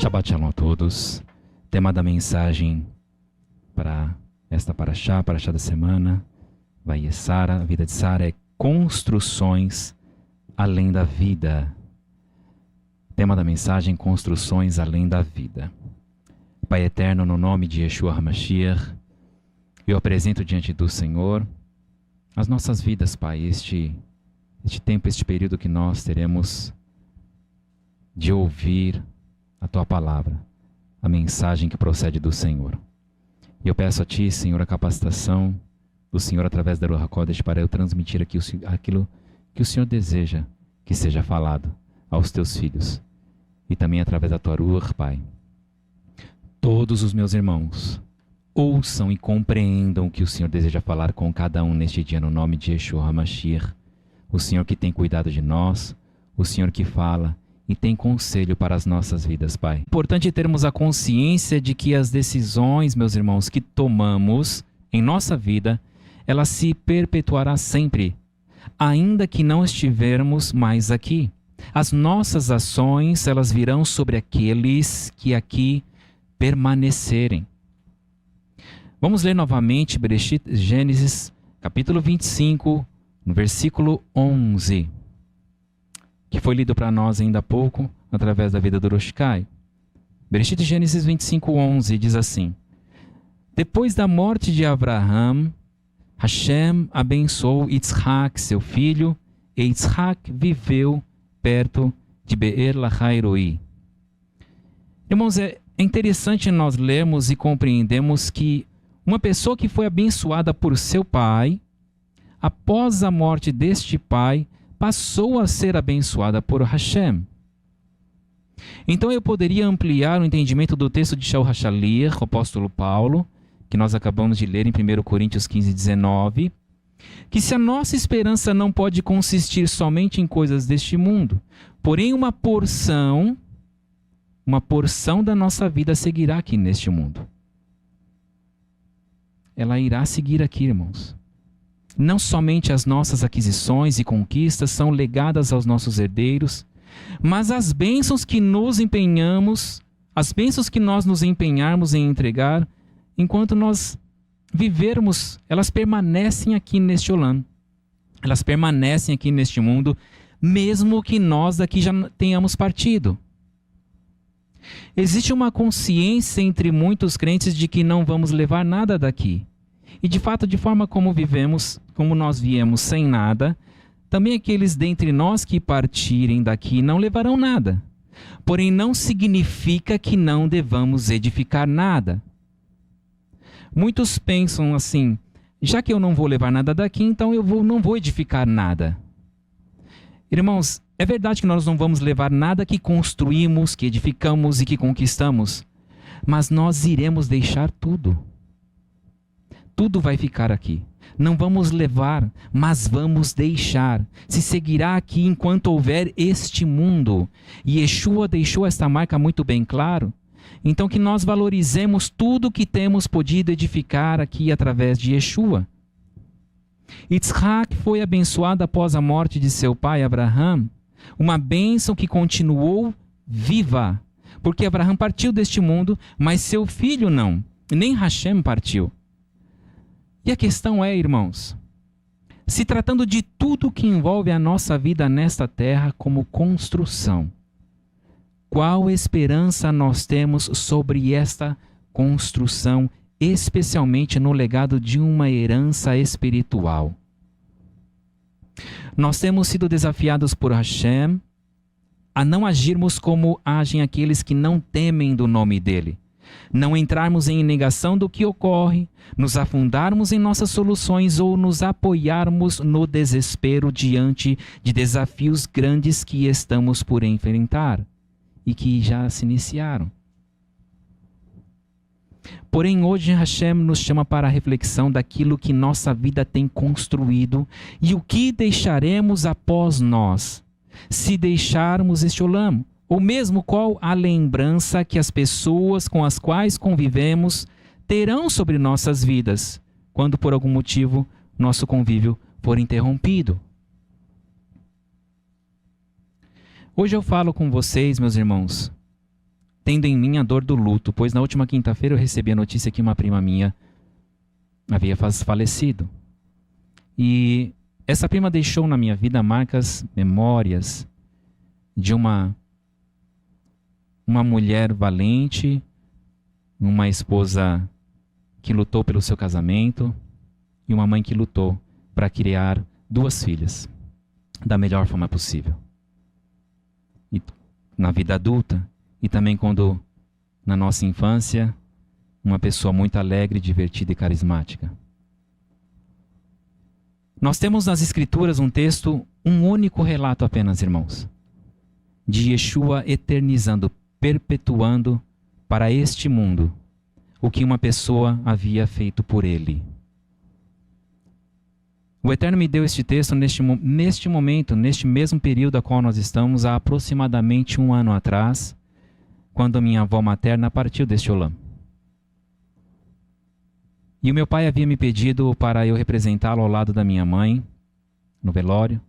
Shabbat Shalom a todos. Tema da mensagem para esta paraxá da semana, Vayesara, a vida de Sara, é construções além da vida. Tema da mensagem, construções além da vida. Pai eterno, no nome de Yeshua HaMashiach, eu apresento diante do Senhor as nossas vidas, Pai, este tempo, este período que nós teremos de ouvir a Tua palavra, a mensagem que procede do Senhor. E eu peço a Ti, Senhor, a capacitação do Senhor através da Ruach HaKodesh para eu transmitir aqui aquilo que o Senhor deseja que seja falado aos Teus filhos. E também através da Tua Ruach, Pai. Todos os meus irmãos ouçam e compreendam o que o Senhor deseja falar com cada um neste dia, no nome de Yeshua HaMashiach. O Senhor que tem cuidado de nós, o Senhor que fala e tem conselho para as nossas vidas, Pai. É importante termos a consciência de que as decisões, meus irmãos, que tomamos em nossa vida, ela se perpetuará sempre, ainda que não estivermos mais aqui. As nossas ações, elas virão sobre aqueles que aqui permanecerem. Vamos ler novamente Gênesis, capítulo 25, no versículo 11. Que foi lido para nós ainda há pouco, através da vida do Rosh Kai. Bereshit Gênesis 25:11 diz assim: Depois da morte de Abraham, Hashem abençoou Yitzhak, seu filho, e Yitzhak viveu perto de Beer Lahai Roi. Irmãos, é interessante nós lermos e compreendermos que uma pessoa que foi abençoada por seu pai, após a morte deste pai, passou a ser abençoada por Hashem. Então eu poderia ampliar o entendimento do texto de Shaul HaShaliach, o apóstolo Paulo, que nós acabamos de ler em 1 Coríntios 15:19, que se a nossa esperança não pode consistir somente em coisas deste mundo, porém uma porção da nossa vida seguirá aqui neste mundo. Ela irá seguir aqui, irmãos. Não somente as nossas aquisições e conquistas são legadas aos nossos herdeiros, mas as bênçãos que nos empenhamos, as bênçãos que nós nos empenharmos em entregar, enquanto nós vivermos, elas permanecem aqui neste Olam. Elas permanecem aqui neste mundo, mesmo que nós daqui já tenhamos partido. Existe uma consciência entre muitos crentes de que não vamos levar nada daqui. E de fato, de forma como vivemos, como nós viemos sem nada, também aqueles dentre nós que partirem daqui não levarão nada. Porém, não significa que não devamos edificar nada. Muitos pensam assim: já que eu não vou levar nada daqui, então não vou edificar nada. Irmãos, é verdade que nós não vamos levar nada que construímos, que edificamos e que conquistamos, mas nós iremos deixar tudo. Tudo vai ficar aqui. Não vamos levar, mas vamos deixar. Se seguirá aqui enquanto houver este mundo. E Yeshua deixou esta marca muito bem claro. Então que nós valorizemos tudo que temos podido edificar aqui através de Yeshua. Yitzhak foi abençoado após a morte de seu pai Abraham. Uma bênção que continuou viva. Porque Abraham partiu deste mundo, mas seu filho não. Nem Hashem partiu. E a questão é, irmãos, se tratando de tudo que envolve a nossa vida nesta terra como construção, qual esperança nós temos sobre esta construção, especialmente no legado de uma herança espiritual? Nós temos sido desafiados por Hashem a não agirmos como agem aqueles que não temem do nome dele. Não entrarmos em negação do que ocorre, nos afundarmos em nossas soluções ou nos apoiarmos no desespero diante de desafios grandes que estamos por enfrentar e que já se iniciaram. Porém, hoje Hashem nos chama para a reflexão daquilo que nossa vida tem construído e o que deixaremos após nós, se deixarmos este Olam. Ou mesmo qual a lembrança que as pessoas com as quais convivemos terão sobre nossas vidas, quando por algum motivo nosso convívio for interrompido. Hoje eu falo com vocês, meus irmãos, tendo em mim a dor do luto, pois na última quinta-feira eu recebi a notícia que uma prima minha havia falecido. E essa prima deixou na minha vida marcas, memórias de uma mulher valente, uma esposa que lutou pelo seu casamento e uma mãe que lutou para criar 2 filhas da melhor forma possível. E na vida adulta e também quando na nossa infância, uma pessoa muito alegre, divertida e carismática. Nós temos nas Escrituras um texto, um único relato apenas, irmãos, de Yeshua eternizando, perpetuando para este mundo o que uma pessoa havia feito por ele. O Eterno me deu este texto neste momento, neste mesmo período a qual nós estamos, há aproximadamente 1 ano atrás, quando minha avó materna partiu deste Olam. E o meu pai havia me pedido para eu representá-lo ao lado da minha mãe, no velório.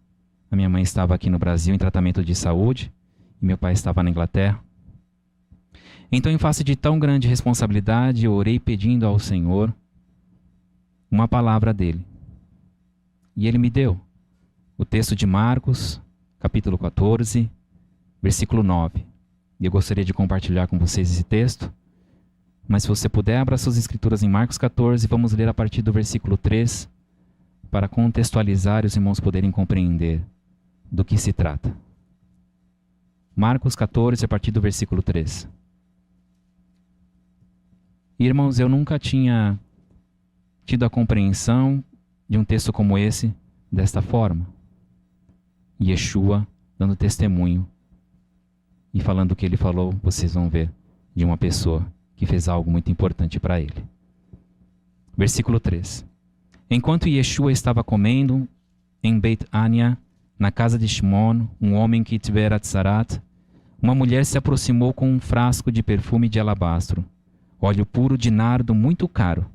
A minha mãe estava aqui no Brasil em tratamento de saúde, e meu pai estava na Inglaterra. Então, em face de tão grande responsabilidade, eu orei pedindo ao Senhor uma palavra dele. E ele me deu o texto de Marcos, capítulo 14, versículo 9. E eu gostaria de compartilhar com vocês esse texto. Mas se você puder, abra suas escrituras em Marcos 14, vamos ler a partir do versículo 3, para contextualizar e os irmãos poderem compreender do que se trata. Marcos 14, a partir do versículo 3. Irmãos, eu nunca tinha tido a compreensão de um texto como esse, desta forma. Yeshua dando testemunho e falando o que ele falou, vocês vão ver, de uma pessoa que fez algo muito importante para ele. Versículo 3. Enquanto Yeshua estava comendo em Beit Ania, na casa de Shimon, um homem que tivera tzarat, uma mulher se aproximou com um frasco de perfume de alabastro, óleo puro de nardo muito caro,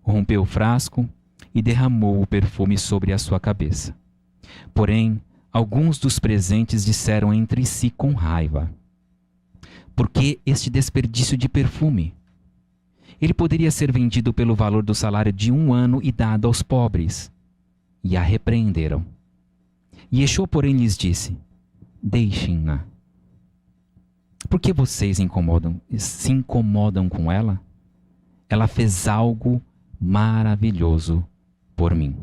rompeu o frasco e derramou o perfume sobre a sua cabeça. Porém, alguns dos presentes disseram entre si com raiva: por que este desperdício de perfume? Ele poderia ser vendido pelo valor do salário de 1 ano e dado aos pobres. E a repreenderam. Yeshua, porém, lhes disse: deixem-na. Por que vocês se incomodam com ela? Ela fez algo maravilhoso por mim.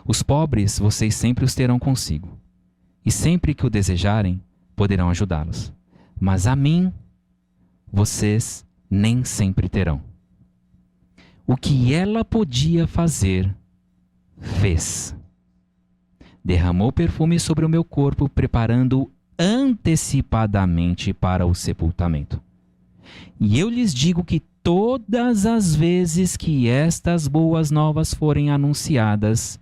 Os pobres vocês sempre os terão consigo, e sempre que o desejarem, poderão ajudá-los. Mas a mim, vocês nem sempre terão. O que ela podia fazer, fez. Derramou perfume sobre o meu corpo, preparando-o antecipadamente para o sepultamento. E eu lhes digo que todas as vezes que estas boas novas forem anunciadas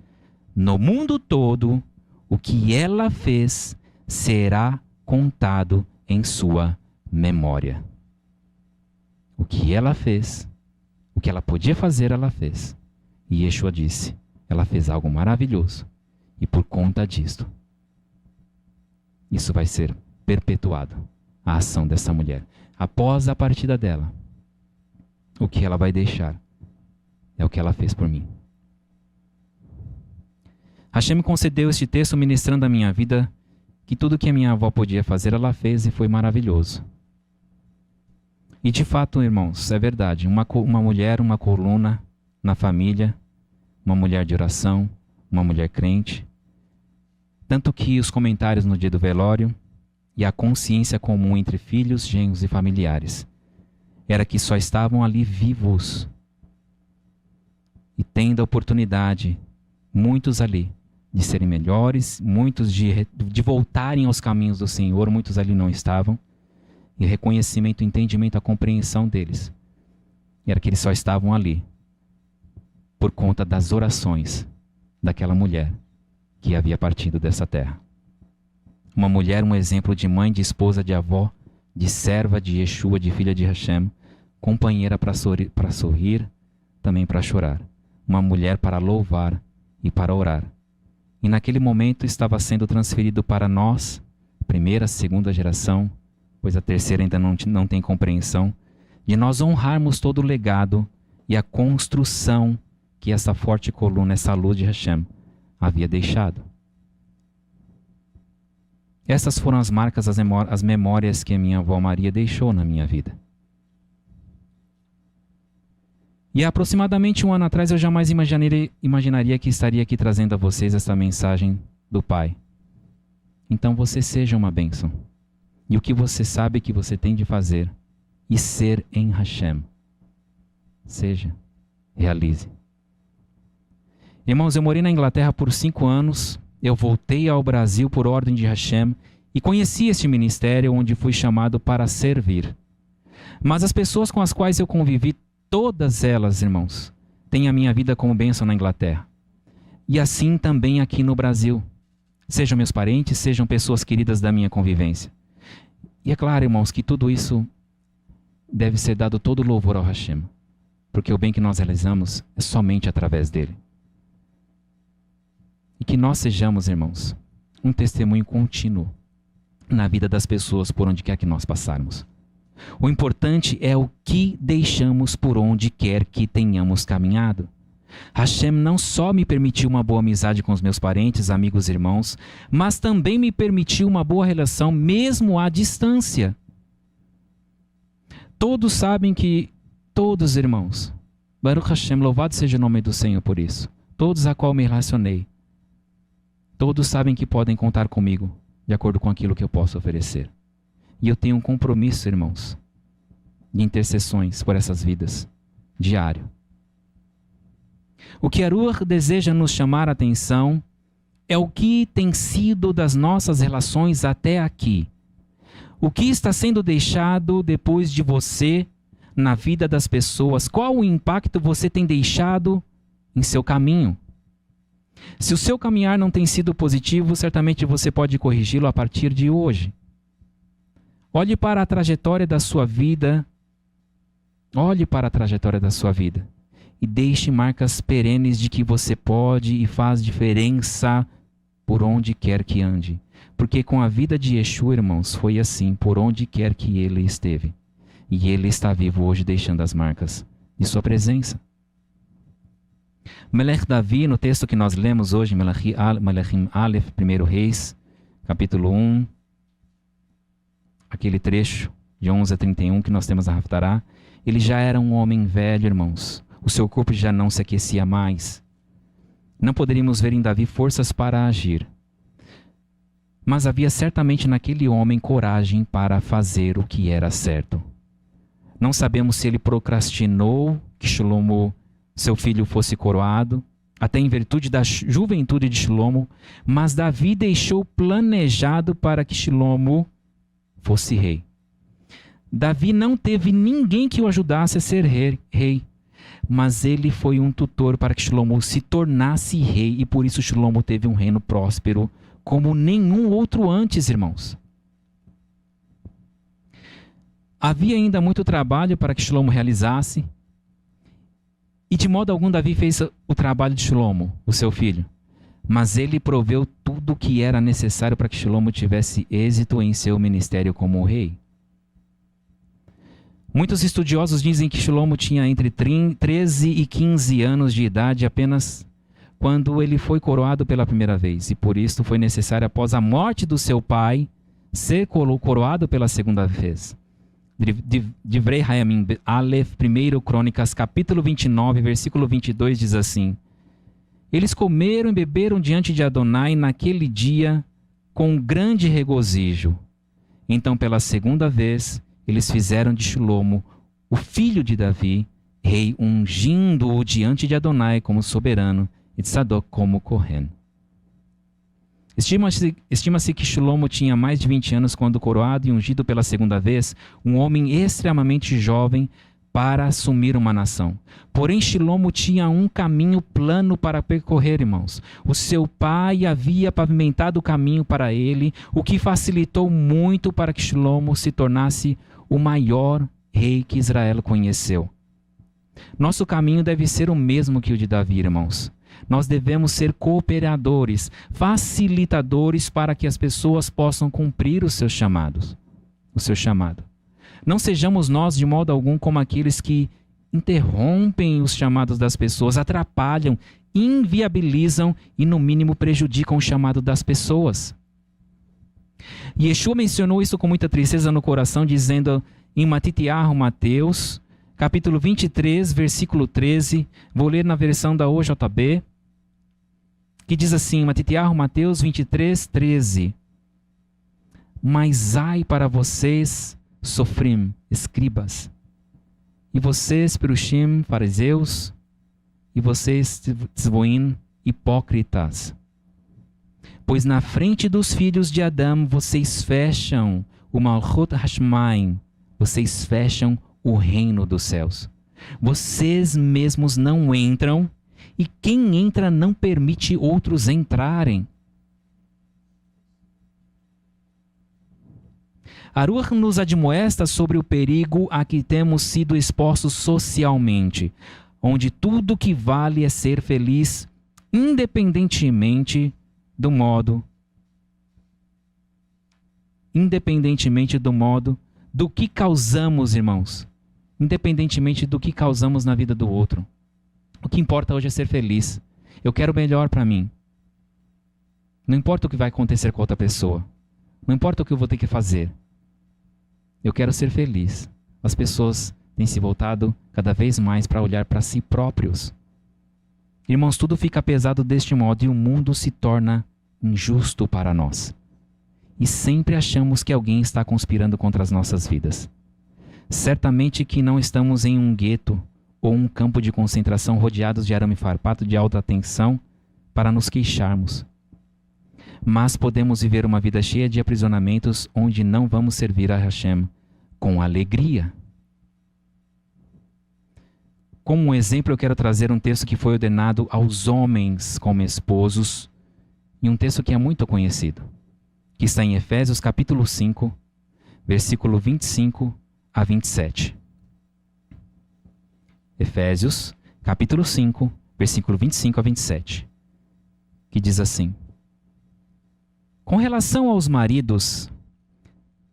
no mundo todo, o que ela fez será contado em sua memória. O que ela fez, o que ela podia fazer, ela fez. E Yeshua disse, ela fez algo maravilhoso. E por conta disto, isso vai ser perpetuado, a ação dessa mulher. Após a partida dela, o que ela vai deixar é o que ela fez por mim. Hashem me concedeu este texto ministrando a minha vida, que tudo que a minha avó podia fazer, ela fez e foi maravilhoso. E de fato, irmãos, é verdade, uma mulher, uma coluna na família, uma mulher de oração, uma mulher crente. Tanto que os comentários no dia do velório e a consciência comum entre filhos, genros e familiares era que só estavam ali vivos e tendo a oportunidade, muitos ali, de serem melhores, muitos de voltarem aos caminhos do Senhor, muitos ali não estavam, e o reconhecimento, o entendimento, a compreensão deles era que eles só estavam ali por conta das orações daquela mulher que havia partido dessa terra. Uma mulher, um exemplo de mãe, de esposa, de avó, de serva, de Yeshua, de filha de Hashem, companheira para sorrir, também para chorar. Uma mulher para louvar e para orar. E naquele momento estava sendo transferido para nós, primeira, segunda geração, pois a terceira ainda não tem compreensão, de nós honrarmos todo o legado e a construção que essa forte coluna, essa luz de Hashem, havia deixado. Essas foram as marcas, as memórias que a minha avó Maria deixou na minha vida. E há aproximadamente um ano atrás eu jamais imaginaria que estaria aqui trazendo a vocês essa mensagem do Pai. Então você seja uma bênção. E o que você sabe que você tem de fazer e ser em Hashem. Seja, realize. Irmãos, eu morei na Inglaterra por 5 anos, eu voltei ao Brasil por ordem de Hashem e conheci este ministério onde fui chamado para servir. Mas as pessoas com as quais eu convivi, todas elas, irmãos, têm a minha vida como bênção na Inglaterra. E assim também aqui no Brasil. Sejam meus parentes, sejam pessoas queridas da minha convivência. E é claro, irmãos, que tudo isso deve ser dado todo louvor ao Hashem, porque o bem que nós realizamos é somente através dele. E que nós sejamos, irmãos, um testemunho contínuo na vida das pessoas por onde quer que nós passarmos. O importante é o que deixamos por onde quer que tenhamos caminhado. Hashem não só me permitiu uma boa amizade com os meus parentes, amigos e irmãos, mas também me permitiu uma boa relação mesmo à distância. Todos sabem que, todos irmãos, Baruch Hashem, louvado seja o nome do Senhor por isso, todos a qual me relacionei, todos sabem que podem contar comigo, de acordo com aquilo que eu posso oferecer. E eu tenho um compromisso, irmãos, de intercessões por essas vidas, diário. O que Aruach deseja nos chamar a atenção é o que tem sido das nossas relações até aqui. O que está sendo deixado depois de você na vida das pessoas? Qual o impacto você tem deixado em seu caminho? Se o seu caminhar não tem sido positivo, certamente você pode corrigi-lo a partir de hoje. Olhe para a trajetória da sua vida. Olhe para a trajetória da sua vida. E deixe marcas perenes de que você pode e faz diferença por onde quer que ande. Porque com a vida de Yeshua, irmãos, foi assim, por onde quer que ele esteve. E ele está vivo hoje, deixando as marcas de sua presença. Melech Davi, no texto que nós lemos hoje, Melechim Aleph, 1 Reis, capítulo 1, aquele trecho de 11 a 31 que nós temos na Haftará, ele já era um homem velho, irmãos. O seu corpo já não se aquecia mais. Não poderíamos ver em Davi forças para agir. Mas havia certamente naquele homem coragem para fazer o que era certo. Não sabemos se ele procrastinou que Shlomo, seu filho, fosse coroado, até em virtude da juventude de Shlomo, mas Davi deixou planejado para que Shlomo fosse rei. Davi não teve ninguém que o ajudasse a ser rei. Mas ele foi um tutor para que Shlomo se tornasse rei, e por isso Shlomo teve um reino próspero como nenhum outro antes, irmãos. Havia ainda muito trabalho para que Shlomo realizasse, e de modo algum Davi fez o trabalho de Shlomo, o seu filho. Mas ele proveu tudo o que era necessário para que Shlomo tivesse êxito em seu ministério como rei. Muitos estudiosos dizem que Shlomo tinha entre 13 e 15 anos de idade apenas quando ele foi coroado pela primeira vez. E por isso foi necessário, após a morte do seu pai, ser coroado pela segunda vez. Divrei Hayamim Aleph, 1 Crônicas, capítulo 29, versículo 22, diz assim: Eles comeram e beberam diante de Adonai naquele dia com grande regozijo. Então, pela segunda vez, eles fizeram de Shlomo, o filho de Davi, rei, ungindo-o diante de Adonai como soberano e de Sadoc como Kohen. Estima-se que Shlomo tinha mais de 20 anos quando coroado e ungido pela segunda vez, um homem extremamente jovem para assumir uma nação. Porém, Shlomo tinha um caminho plano para percorrer, irmãos. O seu pai havia pavimentado o caminho para ele, o que facilitou muito para que Shlomo se tornasse o maior rei que Israel conheceu. Nosso caminho deve ser o mesmo que o de Davi, irmãos. Nós devemos ser cooperadores, facilitadores para que as pessoas possam cumprir os seus chamados. o seu chamado. Não sejamos nós de modo algum como aqueles que interrompem os chamados das pessoas, atrapalham, inviabilizam e no mínimo prejudicam o chamado das pessoas. E Yeshua mencionou isso com muita tristeza no coração, dizendo em Matitiahu Mateus, capítulo 23, versículo 13, vou ler na versão da OJB, que diz assim, Matitiahu Mateus 23, 13. Mas ai para vocês, sofrim, escribas, e vocês, perushim, fariseus, e vocês, tzvoim, hipócritas. Pois na frente dos filhos de Adão vocês fecham o Malchut Hashmaim, vocês fecham o reino dos céus. Vocês mesmos não entram, e quem entra não permite outros entrarem. Aruch nos admoesta sobre o perigo a que temos sido expostos socialmente, onde tudo que vale é ser feliz, independentemente do modo do que causamos, irmãos. Independentemente do que causamos na vida do outro. O que importa hoje é ser feliz. Eu quero o melhor para mim. Não importa o que vai acontecer com outra pessoa. Não importa o que eu vou ter que fazer. Eu quero ser feliz. As pessoas têm se voltado cada vez mais para olhar para si próprios. Irmãos, tudo fica pesado deste modo e o mundo se torna injusto para nós. E sempre achamos que alguém está conspirando contra as nossas vidas. Certamente que não estamos em um gueto ou um campo de concentração rodeados de arame farpado de alta tensão para nos queixarmos. Mas podemos viver uma vida cheia de aprisionamentos onde não vamos servir a Hashem com alegria. Como um exemplo, eu quero trazer um texto que foi ordenado aos homens como esposos, e um texto que é muito conhecido, que está em Efésios capítulo 5, versículo 25 a 27. Efésios capítulo 5, versículo 25 a 27, que diz assim: Com relação aos maridos,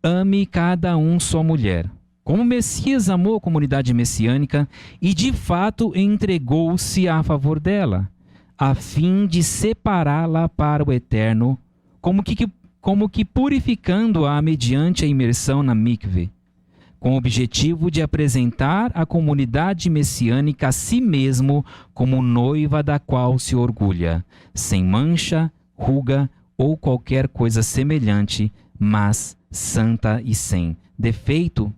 ame cada um sua mulher, como o Messias amou a comunidade messiânica e de fato entregou-se a favor dela, a fim de separá-la para o eterno, como que purificando-a mediante a imersão na mikve, com o objetivo de apresentar a comunidade messiânica a si mesmo como noiva da qual se orgulha, sem mancha, ruga ou qualquer coisa semelhante, mas santa e sem defeito.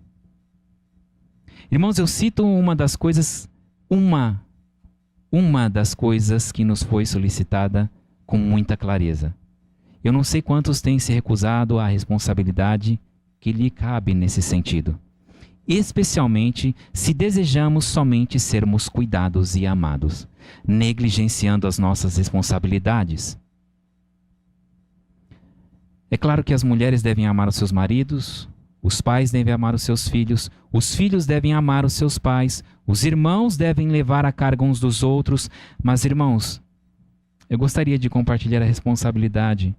Irmãos, eu cito uma das coisas que nos foi solicitada com muita clareza. Eu não sei quantos têm se recusado à responsabilidade que lhe cabe nesse sentido, especialmente se desejamos somente sermos cuidados e amados, negligenciando as nossas responsabilidades. É claro que as mulheres devem amar os seus maridos, os pais devem amar os seus filhos, os filhos devem amar os seus pais, os irmãos devem levar a carga uns dos outros, mas, irmãos, eu gostaria de compartilhar a responsabilidade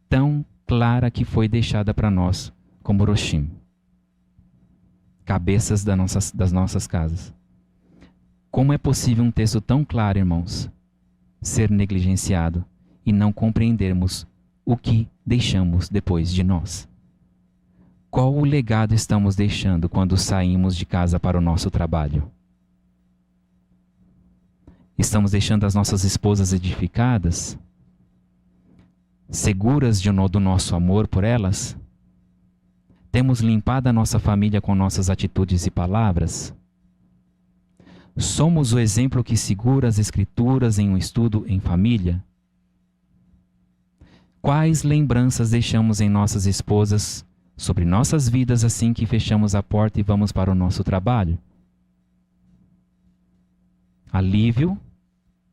tão clara que foi deixada para nós como Roshim, cabeças das nossas casas. Como é possível um texto tão claro, irmãos, ser negligenciado e não compreendermos o que deixamos depois de nós? Qual o legado estamos deixando quando saímos de casa para o nosso trabalho? Estamos deixando as nossas esposas edificadas, seguras do nosso amor por elas? Temos limpado a nossa família com nossas atitudes e palavras? Somos o exemplo que segura as Escrituras em um estudo em família? Quais lembranças deixamos em nossas esposas sobre nossas vidas assim que fechamos a porta e vamos para o nosso trabalho? Alívio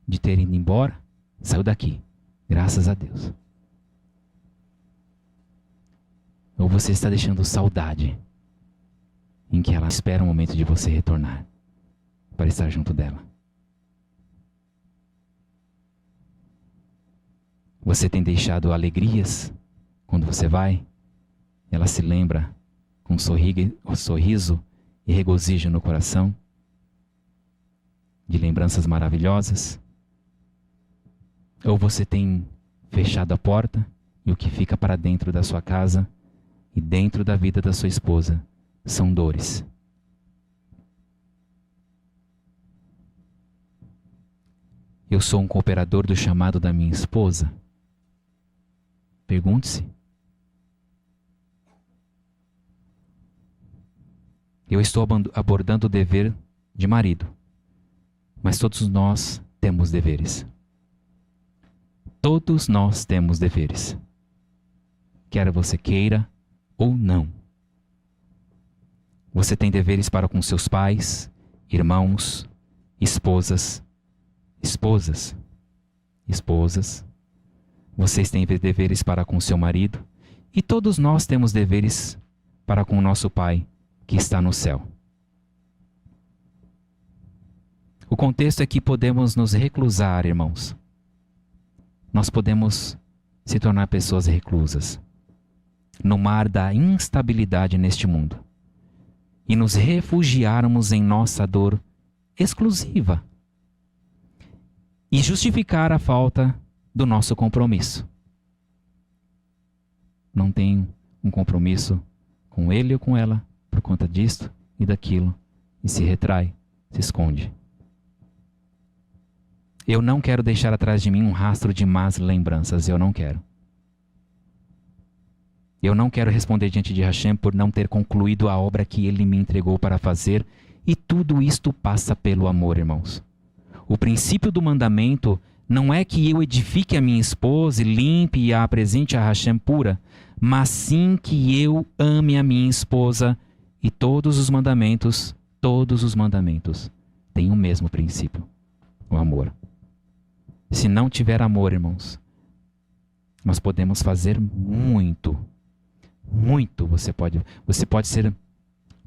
de ter ido embora? Saiu daqui, graças a Deus. Ou você está deixando saudade, em que ela espera o momento de você retornar para estar junto dela? Você tem deixado alegrias quando você vai? Ela se lembra com sorriso e regozijo no coração, de lembranças maravilhosas? Ou você tem fechado a porta e o que fica para dentro da sua casa e dentro da vida da sua esposa são dores? Eu sou um cooperador do chamado da minha esposa? Pergunte-se. Eu estou abordando o dever de marido, mas todos nós temos deveres. Todos nós temos deveres, quer você queira ou não. Você tem deveres para com seus pais, irmãos, esposas. Vocês têm deveres para com seu marido, e todos nós temos deveres para com o nosso Pai que está no céu. O contexto é que podemos nos reclusar, irmãos. Nós podemos se tornar pessoas reclusas no mar da instabilidade neste mundo e nos refugiarmos em nossa dor exclusiva e justificar a falta do nosso compromisso. Não tenho um compromisso com ele ou com ela por conta disto e daquilo, e se retrai, se esconde. Eu não quero deixar atrás de mim um rastro de más lembranças, eu não quero. Eu não quero responder diante de Hashem por não ter concluído a obra que ele me entregou para fazer, e tudo isto passa pelo amor, irmãos. O princípio do mandamento não é que eu edifique a minha esposa e limpe e a apresente a Hashem pura, mas sim que eu ame a minha esposa, e todos os mandamentos têm o mesmo princípio, o amor. Se não tiver amor, irmãos, nós podemos fazer muito. Você pode ser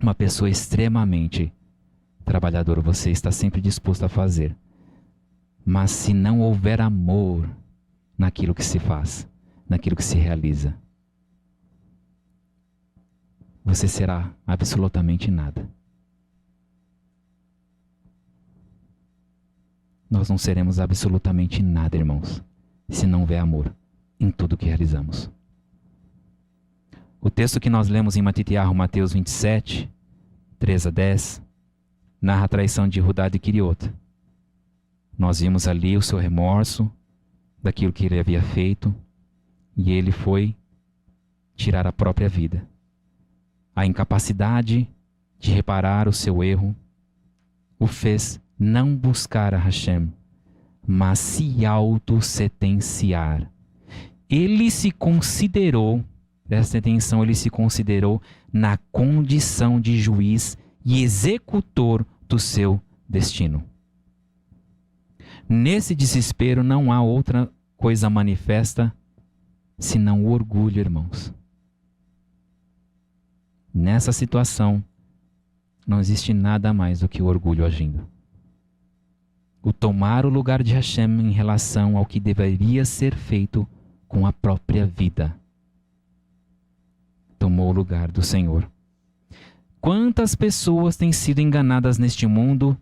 uma pessoa extremamente trabalhadora, você está sempre disposto a fazer. Mas se não houver amor naquilo que se faz, naquilo que se realiza, você será absolutamente nada. Nós não seremos absolutamente nada, irmãos, se não houver amor em tudo que realizamos. O texto que nós lemos em Matitiahu, Mateus 27, 3-10, narra a traição de Judá de Quiriota. Nós vimos ali o seu remorso daquilo que ele havia feito, e ele foi tirar a própria vida. A incapacidade de reparar o seu erro o fez não buscar a Hashem, mas se autossentenciar. Ele se considerou, presta atenção, ele se considerou na condição de juiz e executor do seu destino. Nesse desespero não há outra coisa manifesta senão o orgulho, irmãos. Nessa situação, não existe nada mais do que o orgulho agindo. O tomar o lugar de Hashem em relação ao que deveria ser feito com a própria vida. Tomou o lugar do Senhor. Quantas pessoas têm sido enganadas neste mundo,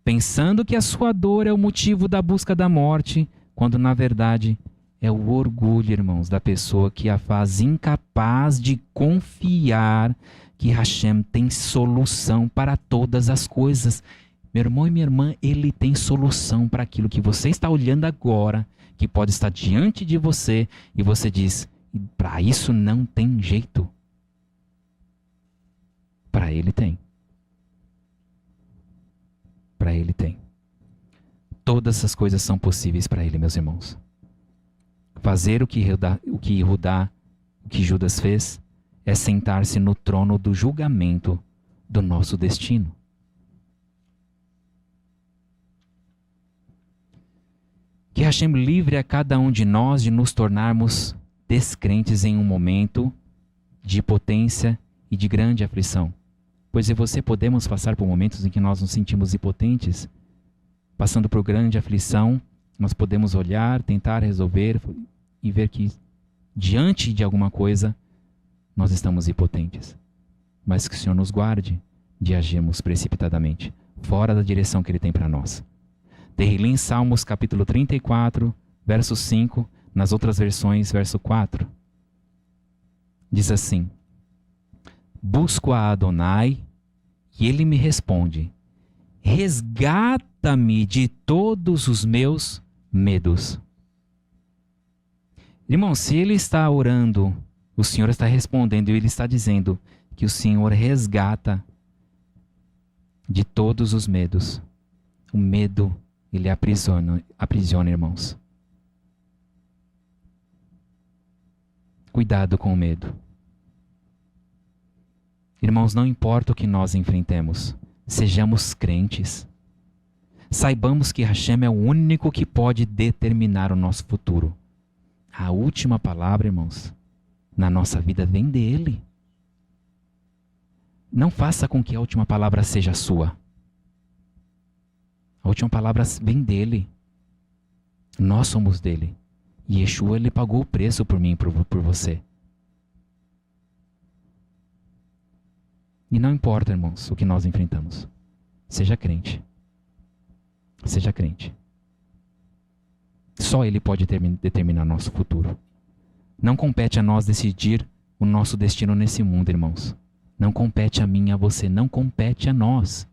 pensando que a sua dor é o motivo da busca da morte, quando na verdade é o orgulho, irmãos, da pessoa que a faz incapaz de confiar que Hashem tem solução para todas as coisas. Meu irmão e minha irmã, ele tem solução para aquilo que você está olhando agora, que pode estar diante de você, e você diz, para isso não tem jeito. Para ele tem. Para ele tem. Todas as coisas são possíveis para ele, meus irmãos. Fazer o que Judas fez é sentar-se no trono do julgamento do nosso destino. Que Hashem livre a cada um de nós de nos tornarmos descrentes em um momento de potência e de grande aflição. Pois eu e você podemos passar por momentos em que nós nos sentimos impotentes. Passando por grande aflição, nós podemos olhar, tentar resolver e ver que diante de alguma coisa nós estamos impotentes. mas que o Senhor nos guarde de agirmos precipitadamente, fora da direção que Ele tem para nós. Terri em Salmos capítulo 34, verso 5, nas outras versões, verso 4. Diz assim: busco a Adonai e Ele me responde. Resgata-me de todos os meus medos. Irmão, se ele está orando, o Senhor está respondendo e ele está dizendo que o Senhor resgata de todos os medos. O medo, ele aprisiona, irmãos. Cuidado com o medo. Irmãos, não importa o que nós enfrentemos, sejamos crentes. Saibamos que Hashem é o único que pode determinar o nosso futuro. A última palavra, irmãos, na nossa vida vem dele. Não faça com que a última palavra seja sua. A última palavra vem dele. Nós somos dele. E Yeshua, ele pagou o preço por mim e por você. E não importa, irmãos, o que nós enfrentamos. Seja crente. Seja crente. Só Ele pode determinar nosso futuro. Não compete a nós decidir o nosso destino nesse mundo, irmãos. Não compete a mim e a você. Não compete a nós.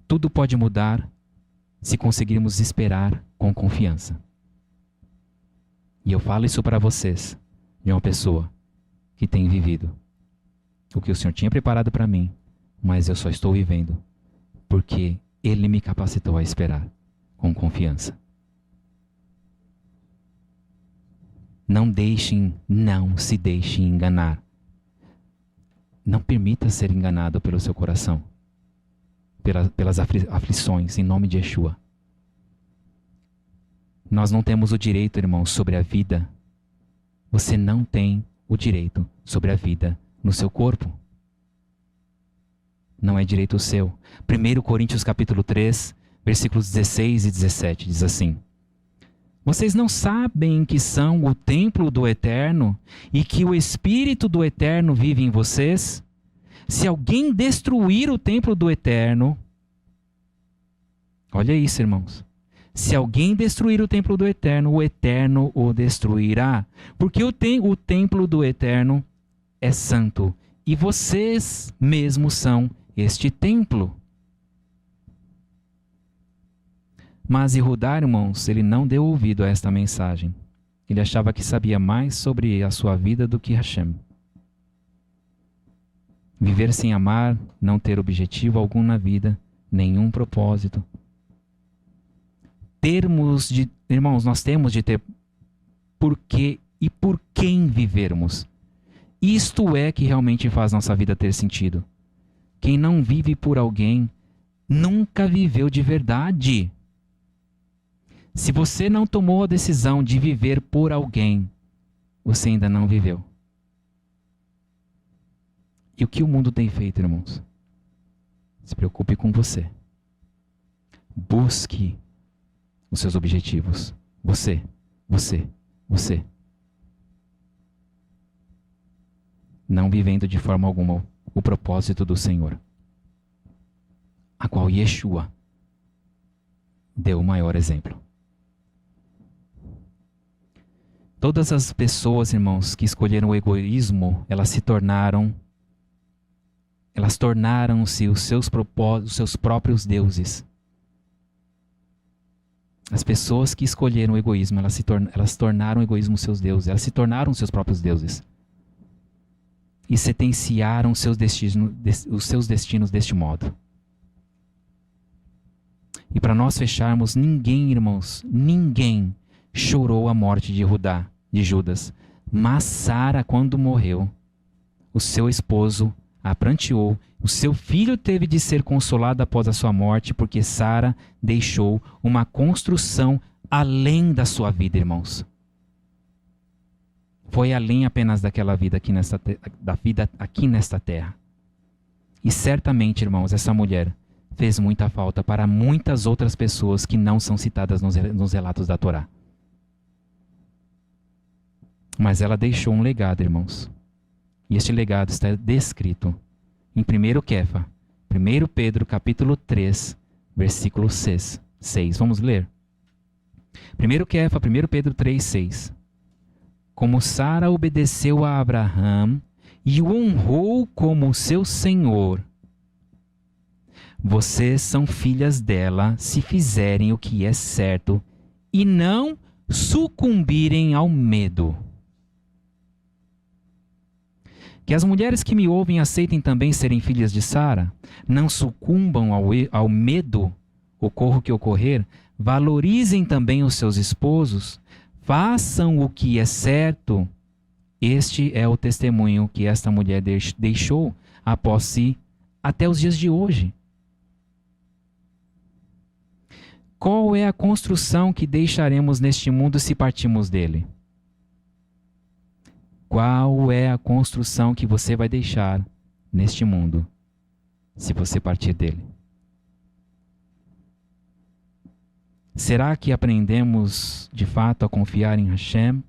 Tudo pode mudar se conseguirmos esperar com confiança. E eu falo isso para vocês, de uma pessoa que tem vivido o que o Senhor tinha preparado para mim, mas eu só estou vivendo porque Ele me capacitou a esperar com confiança. Não se deixem enganar. Não permita ser enganado pelo seu coração, pelas aflições, em nome de Yeshua. Nós não temos o direito, irmãos, sobre a vida. Você não tem o direito sobre a vida no seu corpo. Não é direito seu. 1 Coríntios capítulo 3, versículos 16 e 17, diz assim: vocês não sabem que são o templo do Eterno e que o Espírito do Eterno vive em vocês? Se alguém destruir o templo do Eterno, olha isso, irmãos. Se alguém destruir o templo do Eterno, o Eterno o destruirá. Porque o templo do Eterno é santo e vocês mesmos são este templo. Mas Yehudá, irmãos, ele não deu ouvido a esta mensagem. Ele achava que sabia mais sobre a sua vida do que Hashem. Viver sem amar, não ter objetivo algum na vida, nenhum propósito. Irmãos, nós temos de ter por que e por quem vivermos. Isto é que realmente faz nossa vida ter sentido. Quem não vive por alguém, nunca viveu de verdade. Se você não tomou a decisão de viver por alguém, você ainda não viveu. E o que o mundo tem feito, irmãos? Se preocupe com você. Busque os seus objetivos. Você. Não vivendo de forma alguma o propósito do Senhor, a qual Yeshua deu o maior exemplo. Todas as pessoas, irmãos, que escolheram o egoísmo, elas tornaram-se os seus próprios deuses. As pessoas que escolheram o egoísmo, elas tornaram o egoísmo seus deuses. Elas se tornaram seus próprios deuses. E sentenciaram os seus destinos deste modo. E para nós fecharmos, ninguém, irmãos, ninguém chorou a morte de Judas. Mas Sara, quando morreu, o seu esposo a pranteou. O seu filho teve de ser consolado após a sua morte, porque Sara deixou uma construção além da sua vida, irmãos. Foi além apenas daquela vida aqui nesta terra. E certamente, irmãos, essa mulher fez muita falta para muitas outras pessoas que não são citadas nos relatos da Torá. Mas ela deixou um legado, irmãos. E este legado está descrito em 1 Kéfa, 1 Pedro capítulo 3, versículo 6. Vamos ler? 1 Kéfa, 1 Pedro 3, 6. Como Sara obedeceu a Abraão e o honrou como seu senhor, vocês são filhas dela se fizerem o que é certo e não sucumbirem ao medo. Que as mulheres que me ouvem aceitem também serem filhas de Sara, não sucumbam ao medo, ocorra o que ocorrer, valorizem também os seus esposos, façam o que é certo. Este é o testemunho que esta mulher deixou após si até os dias de hoje. Qual é a construção que deixaremos neste mundo se partirmos dele? Qual é a construção que você vai deixar neste mundo se você partir dele? Será que aprendemos de fato a confiar em Hashem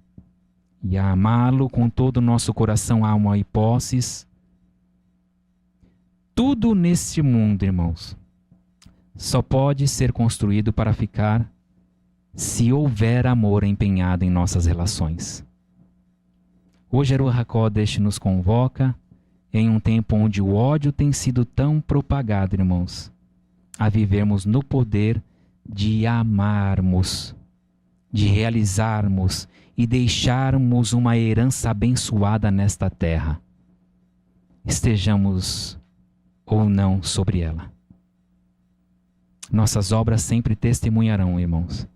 e a amá-lo com todo o nosso coração, alma e posses? Tudo neste mundo, irmãos, só pode ser construído para ficar se houver amor empenhado em nossas relações. Hoje, a Ruach HaKodesh nos convoca em um tempo onde o ódio tem sido tão propagado, irmãos, a vivermos no poder de amarmos, de realizarmos e deixarmos uma herança abençoada nesta terra, estejamos ou não sobre ela. Nossas obras sempre testemunharão, irmãos,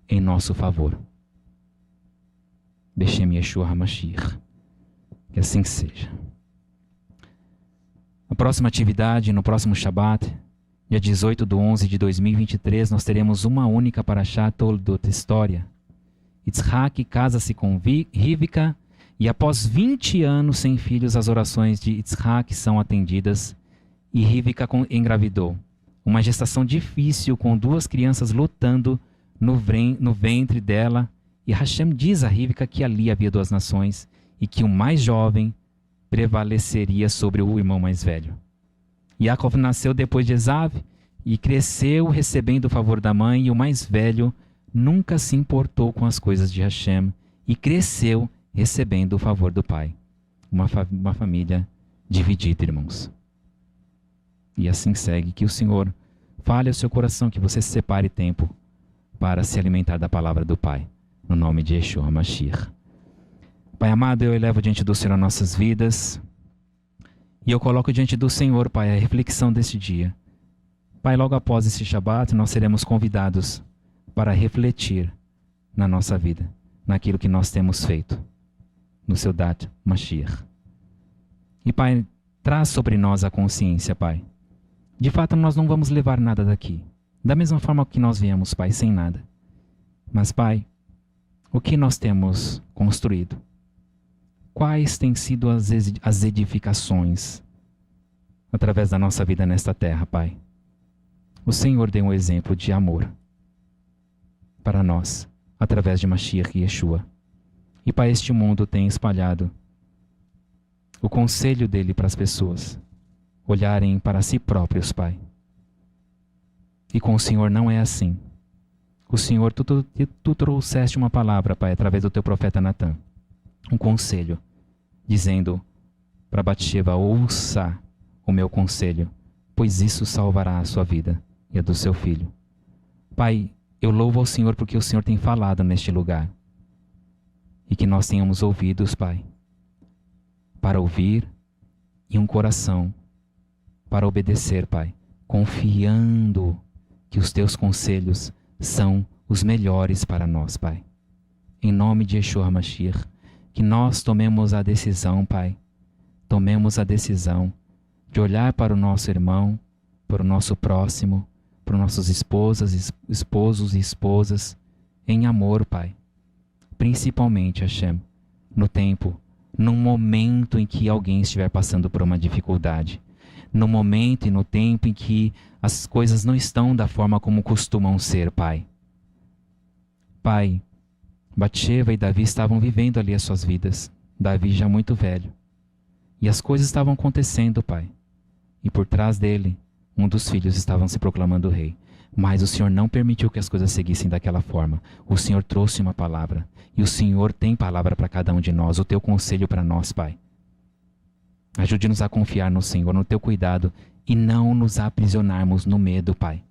em nosso favor. Beshem Yeshua HaMashiach. Que assim seja. A próxima atividade, no próximo Shabat, dia 18/11/2023, nós teremos uma única parashá Toldot, história. Yitzhak casa-se com Rivka e após 20 anos sem filhos, as orações de Yitzhak são atendidas e Rivka engravidou. Uma gestação difícil com 2 crianças lutando no ventre dela. E Hashem diz a Rivka que ali havia 2 nações e que o mais jovem prevaleceria sobre o irmão mais velho. Yaakov nasceu depois de Esav e cresceu recebendo o favor da mãe, e o mais velho nunca se importou com as coisas de Hashem e cresceu recebendo o favor do pai. Uma família dividida, irmãos. E assim segue. Que o Senhor fale ao seu coração, que você separe tempo para se alimentar da palavra do Pai. No nome de Yeshua HaMashiach. Pai amado, eu elevo diante do Senhor nossas vidas. E eu coloco diante do Senhor, Pai, a reflexão deste dia. Pai, logo após esse Shabat, nós seremos convidados para refletir na nossa vida, naquilo que nós temos feito, no seu Dat Mashiach. E Pai, traz sobre nós a consciência, Pai. De fato, nós não vamos levar nada daqui. Da mesma forma que nós viemos, Pai, sem nada. Mas, Pai, o que nós temos construído? Quais têm sido as edificações através da nossa vida nesta terra, Pai? O Senhor deu um exemplo de amor para nós, através de Mashiach e Yeshua. E, Pai, este mundo tem espalhado o conselho dele para as pessoas olharem para si próprios, Pai. E com o Senhor não é assim. O Senhor, tu trouxeste uma palavra, Pai, através do teu profeta Natan. Um conselho, dizendo para Batsheva: ouça o meu conselho, pois isso salvará a sua vida e a do seu filho. Pai, eu louvo ao Senhor porque o Senhor tem falado neste lugar. E que nós tenhamos ouvidos, Pai, para ouvir, e um coração para obedecer, Pai, confiando que os teus conselhos são os melhores para nós, Pai. Em nome de Yeshua HaMashiach, que nós tomemos a decisão, Pai, tomemos a decisão de olhar para o nosso irmão, para o nosso próximo, para nossos esposos e esposas, em amor, Pai. Principalmente, Hashem, num momento em que alguém estiver passando por uma dificuldade, no momento e no tempo em que as coisas não estão da forma como costumam ser, Pai. Pai, Batsheva e Davi estavam vivendo ali as suas vidas. Davi já muito velho. E as coisas estavam acontecendo, Pai. E por trás dele, um dos filhos estava se proclamando rei. Mas o Senhor não permitiu que as coisas seguissem daquela forma. O Senhor trouxe uma palavra. E o Senhor tem palavra para cada um de nós. O teu conselho para nós, Pai. Ajude-nos a confiar no Senhor, no teu cuidado. E não nos aprisionarmos no medo, Pai.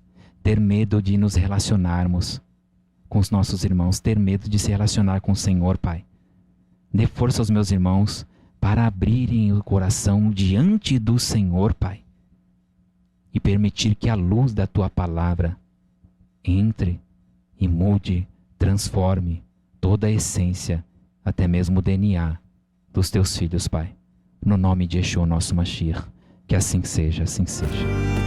Ter medo de nos relacionarmos com os nossos irmãos. Ter medo de se relacionar com o Senhor, Pai. Dê força aos meus irmãos para abrirem o coração diante do Senhor, Pai. E permitir que a luz da Tua palavra entre e mude, transforme toda a essência, até mesmo o DNA dos Teus filhos, Pai. No nome de Yeshua, nosso Mashiach. Que assim seja, assim seja.